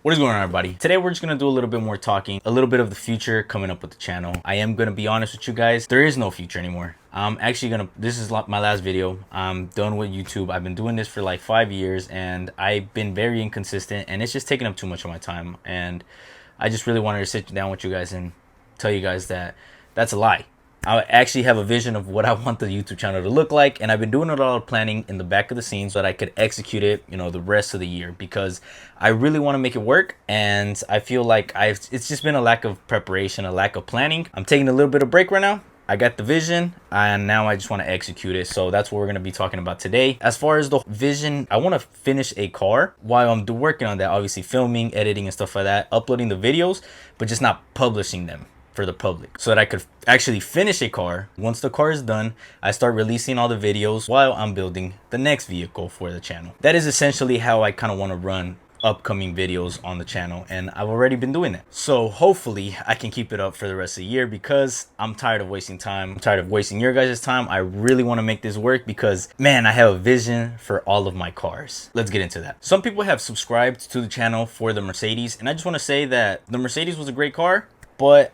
What is going on, everybody? Today we're just gonna do a little bit more talking, a little bit of the future coming up with the channel. I am gonna be honest with you guys, there is no future anymore. I'm actually this is my last video. I'm done with YouTube. I've been doing this for like 5 years and I've been very inconsistent and it's just taking up too much of my time. And I just really wanted to sit down with you guys and tell you guys that that's a lie. I actually have a vision of what I want the YouTube channel to look like, and I've been doing a lot of planning in the back of the scenes so that I could execute it, the rest of the year, because I really want to make it work. And I feel like it's just been a lack of preparation, a lack of planning. I'm taking a little bit of break right now. I got the vision and now I just want to execute it. So that's what we're going to be talking about today. As far as the vision, I want to finish a car while I'm working on that, obviously filming, editing and stuff like that, uploading the videos, but just not publishing them for the public, so that I could actually finish a car. Once the car is done, I start releasing all the videos while I'm building the next vehicle for the channel. That is essentially how I kind of want to run upcoming videos on the channel, and I've already been doing that. So hopefully I can keep it up for the rest of the year, because I'm tired of wasting time. I'm tired of wasting your guys' time. I really want to make this work because, man, I have a vision for all of my cars. Let's get into that. Some people have subscribed to the channel for the Mercedes, and I just want to say that the Mercedes was a great car, but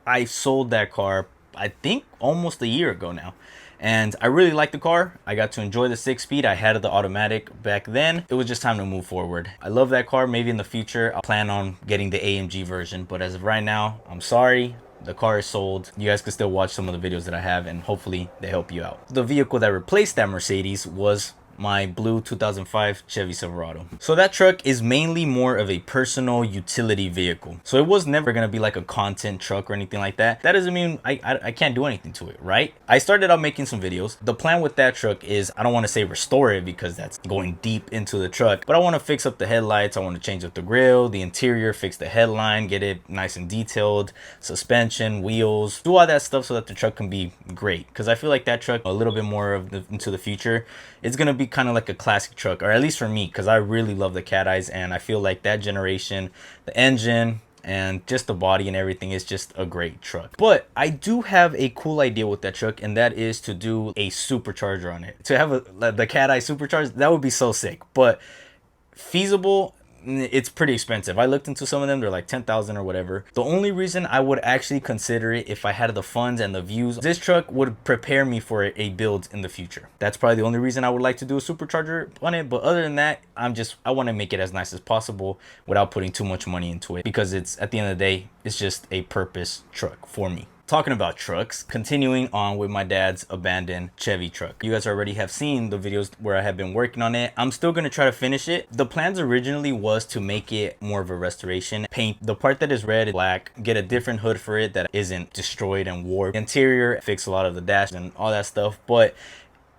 I sold that car, I think, almost a year ago now. And I really like the car. I got to enjoy the 6-speed. I had the automatic back then. It was just time to move forward. I love that car. Maybe in the future, I'll plan on getting the AMG version. But as of right now, I'm sorry. The car is sold. You guys can still watch some of the videos that I have, and hopefully they help you out. The vehicle that replaced that Mercedes was my blue 2005 Chevy Silverado. So that truck is mainly more of a personal utility vehicle. So it was never gonna be like a content truck or anything like that. That doesn't mean I can't do anything to it, right? I started out making some videos. The plan with that truck is, I don't want to say restore it because that's going deep into the truck, but I want to fix up the headlights. I want to change up the grille, the interior, fix the headline, get it nice and detailed, suspension, wheels, do all that stuff so that the truck can be great. Because I feel like that truck, a little bit more of into the future, it's gonna be kind of like a classic truck, or at least for me, because I really love the cat eyes, and I feel like that generation, the engine and just the body and everything is just a great truck. But I do have a cool idea with that truck, and that is to do a supercharger on it. To have the cat eye supercharged, that would be so sick. But feasible, it's pretty expensive. I looked into some of them, they're like 10,000 or whatever. The only reason I would actually consider it, if I had the funds and the views, this truck would prepare me for a build in the future. That's probably the only reason I would like to do a supercharger on it. But other than that, I want to make it as nice as possible without putting too much money into it, because it's, at the end of the day, it's just a purpose truck for me. Talking about trucks, continuing on with my dad's abandoned Chevy truck. You guys already have seen the videos where I have been working on it. I'm still going to try to finish it. The plans originally was to make it more of a restoration. Paint the part that is red black, get a different hood for it that isn't destroyed and warped. Interior, fix a lot of the dash and all that stuff. But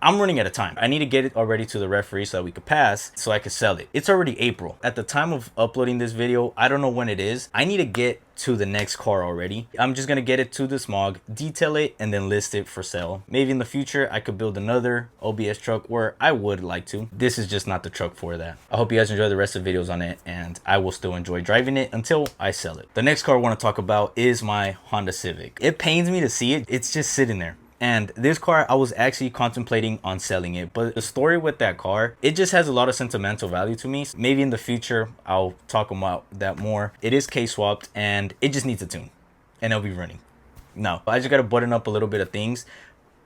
I'm running out of time. I need to get it already to the referee so that we could pass, so I could sell it. It's already April. At the time of uploading this video, I don't know when it is. I need to get to the next car already. I'm just gonna get it to the smog, detail it, and then list it for sale. Maybe in the future, I could build another OBS truck, where I would like to. This is just not the truck for that. I hope you guys enjoy the rest of the videos on it, and I will still enjoy driving it until I sell it. The next car I wanna talk about is my Honda Civic. It pains me to see it. It's just sitting there. And this car, I was actually contemplating on selling it, but the story with that car, it just has a lot of sentimental value to me. Maybe in the future, I'll talk about that more. It is K-swapped, and it just needs a tune, and it'll be running. No, I just got to button up a little bit of things,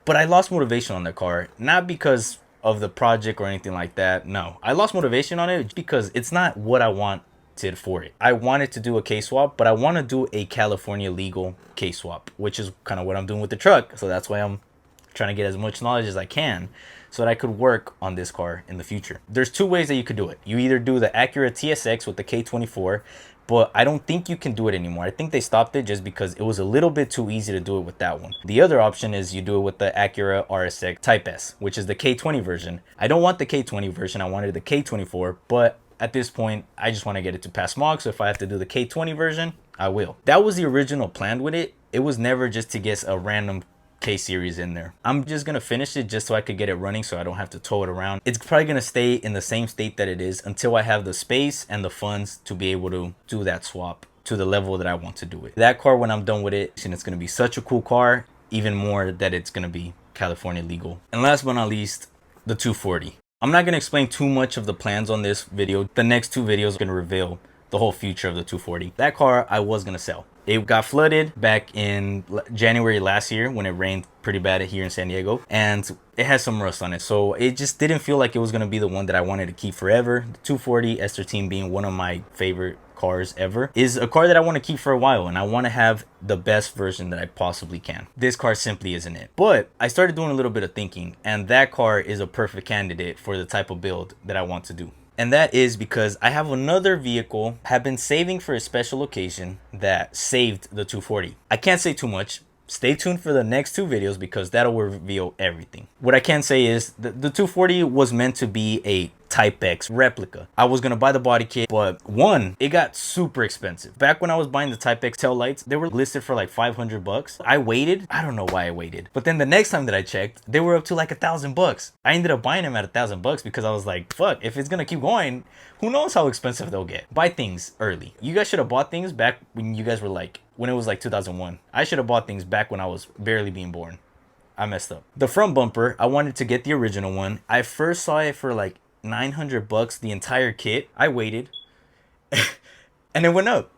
but I lost motivation on that car, not because of the project or anything like that. No, I lost motivation on it because it's not what I want for it. I wanted to do a K-swap, but I want to do a California legal K-swap, which is kind of what I'm doing with the truck. So that's why I'm trying to get as much knowledge as I can so that I could work on this car in the future. There's two ways that you could do it. You either do the Acura TSX with the K24, but I don't think you can do it anymore. I think they stopped it just because it was a little bit too easy to do it with that one. The other option is you do it with the Acura RSX Type S, which is the K20 version. I don't want the K20 version. I wanted the K24, but at this point, I just want to get it to pass smog, so if I have to do the K20 version, I will. That was the original plan with it. It was never just to get a random K-series in there. I'm just going to finish it just so I could get it running so I don't have to tow it around. It's probably going to stay in the same state that it is until I have the space and the funds to be able to do that swap to the level that I want to do it. That car, when I'm done with it, and it's going to be such a cool car, even more that it's going to be California legal. And last but not least, the 240. I'm not going to explain too much of the plans on this video. The next two videos are going to reveal the whole future of the 240. That car I was gonna sell. It got flooded back in January last year when it rained pretty bad here in San Diego, and it has some rust on it. So it just didn't feel like it was going to be the one that I wanted to keep forever. The 240 S13 being one of my favorite cars ever is a car that I want to keep for a while, and I want to have the best version that I possibly can. This car simply isn't it. But I started doing a little bit of thinking, and that car is a perfect candidate for the type of build that I want to do. And that is because I have another vehicle have been saving for a special occasion that saved the 240. I can't say too much. Stay tuned for the next 2 videos because that'll reveal everything. What I can say is the 240 was meant to be a Type X replica. I was gonna buy the body kit, but one, it got super expensive. Back when I was buying the Type X tail lights, they were listed for like 500 bucks. I waited. I don't know why I waited. But then the next time that I checked, they were up to like $1,000. I ended up buying them at $1,000 because I was like, fuck, if it's gonna keep going, who knows how expensive they'll get. Buy things early. You guys should have bought things back when you guys were like, when it was like 2001. I should have bought things back when I was barely being born. I messed up. The front bumper, I wanted to get the original one. I first saw it for like $900, the entire kit. I waited and it went up,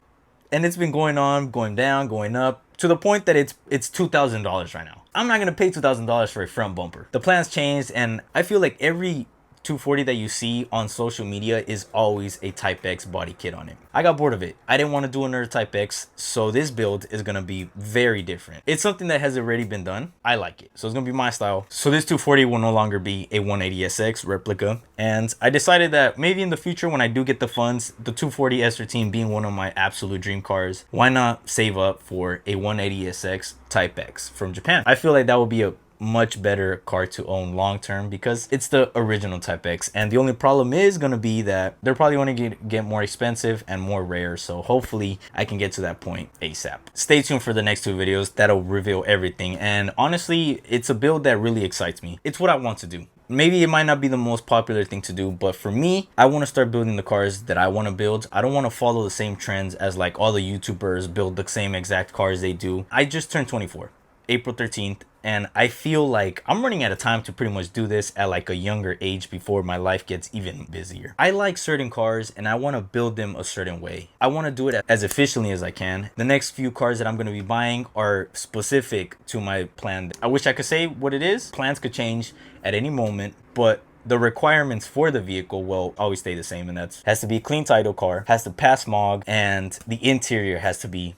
and it's been going on, going down, going up to the point that it's $2,000 right now. I'm not gonna pay $2,000 for a front bumper. The plans changed, and I feel like every 240 that you see on social media is always a Type X body kit on it. I got bored of it. I didn't want to do another Type X, so this build is gonna be very different. It's something that has already been done. I like it, so it's gonna be my style. So this 240 will no longer be a 180SX replica, and I decided that maybe in the future when I do get the funds, the 240 S13 being one of my absolute dream cars, why not save up for a 180SX Type X from Japan? I feel like that would be a much better car to own long term because it's the original Type X, and the only problem is going to be that they're probably going to get more expensive and more rare, so hopefully I can get to that point ASAP. Stay tuned for the next 2 videos that'll reveal everything, and honestly it's a build that really excites me. It's what I want to do. Maybe it might not be the most popular thing to do, but for me, I want to start building the cars that I want to build. I don't want to follow the same trends as like all the YouTubers build the same exact cars they do. I just turned 24 April 13th, and I feel like I'm running out of time to pretty much do this at like a younger age before my life gets even busier. I like certain cars and I want to build them a certain way. I want to do it as efficiently as I can. The next few cars that I'm going to be buying are specific to my plan. I wish I could say what it is. Plans could change at any moment, but the requirements for the vehicle will always stay the same, and that's has to be a clean title car, has to pass smog, and the interior has to be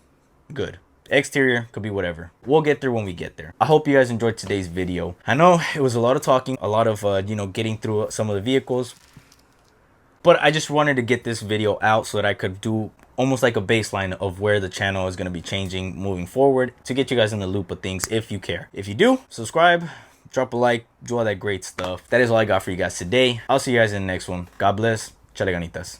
good. Exterior could be whatever. We'll get there when we get there. I hope you guys enjoyed today's video. I know it was a lot of talking, a lot of getting through some of the vehicles, but I just wanted to get this video out so that I could do almost like a baseline of where the channel is going to be changing moving forward, to get you guys in the loop of things if you care. If you do, subscribe, drop a like, do all that great stuff. That is all I got for you guys today. I'll see you guys in the next one. God bless. Echale Ganitas.